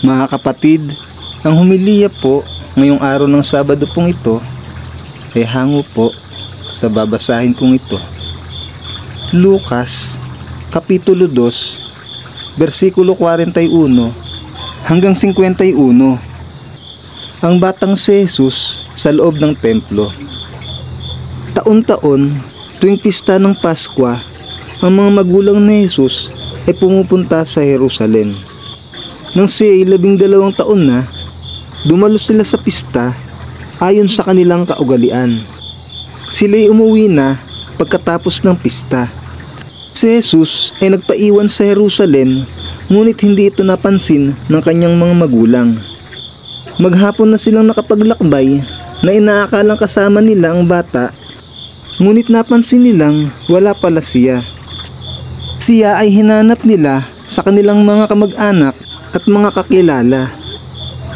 Mga kapatid, ang humiliya po ngayong araw ng Sabado pong ito ay hango po sa babasahin kong ito. Lucas, Kapitulo 2, versikulo 41 hanggang 51. Ang batang si Jesus sa loob ng templo. Taon-taon, tuwing pista ng Paskwa, ang mga magulang ni Jesus ay pumupunta sa Jerusalem. Nang siya ay 12 taon na, dumalo sila sa pista ayon sa kanilang kaugalian. Sila ay umuwi na pagkatapos ng pista. Si Jesus ay nagpaiwan sa Jerusalem, ngunit hindi ito napansin ng kanyang mga magulang. Maghapon na silang nakapaglakbay na inaakalang kasama nila ang bata, ngunit napansin nilang wala pala siya. Siya ay hinanap nila sa kanilang mga kamag-anak at mga kakilala,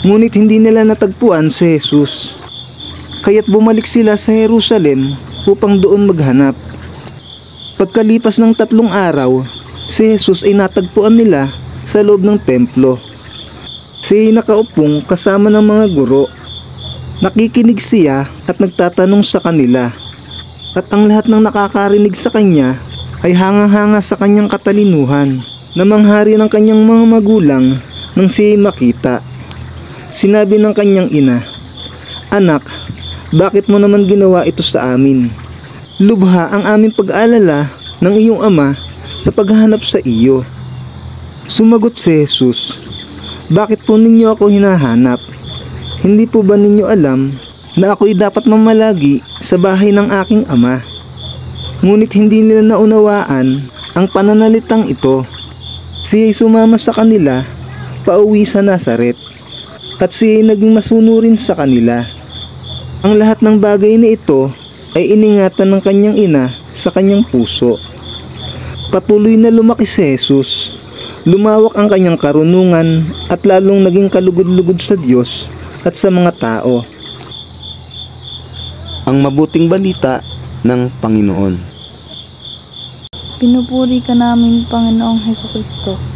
ngunit hindi nila natagpuan si Jesus. Kaya't bumalik sila sa Jerusalem upang doon maghanap. Pagkalipas ng 3 araw, si Jesus ay natagpuan nila sa loob ng templo. Siya ay nakaupong kasama ng mga guro. Nakikinig siya at nagtatanong sa kanila, at ang lahat ng nakakarinig sa kanya ay hangang-hanga sa kanyang katalinuhan. Namanghari ng kanyang mga magulang nang siya makita. Sinabi ng kanyang ina, "Anak, bakit mo naman ginawa ito sa amin? Lubha ang aming pag-aalala ng iyong ama sa paghahanap sa iyo." Sumagot si Jesus, "Bakit po ninyo ako hinahanap? Hindi po ba ninyo alam na ako'y dapat mamalagi sa bahay ng aking ama?" Ngunit hindi nila naunawaan ang pananalitang ito. Siya'y sumama sa kanila pauwi sa Nazaret, at siya'y naging masunurin sa kanila. Ang lahat ng bagay na ito ay iningatan ng kanyang ina sa kanyang puso. Patuloy na lumaki si Jesus. Lumawak ang kanyang karunungan at lalong naging kalugod-lugod sa Diyos at sa mga tao. Ang mabuting balita ng Panginoon. Pinupuri ka namin, Panginoong Hesukristo.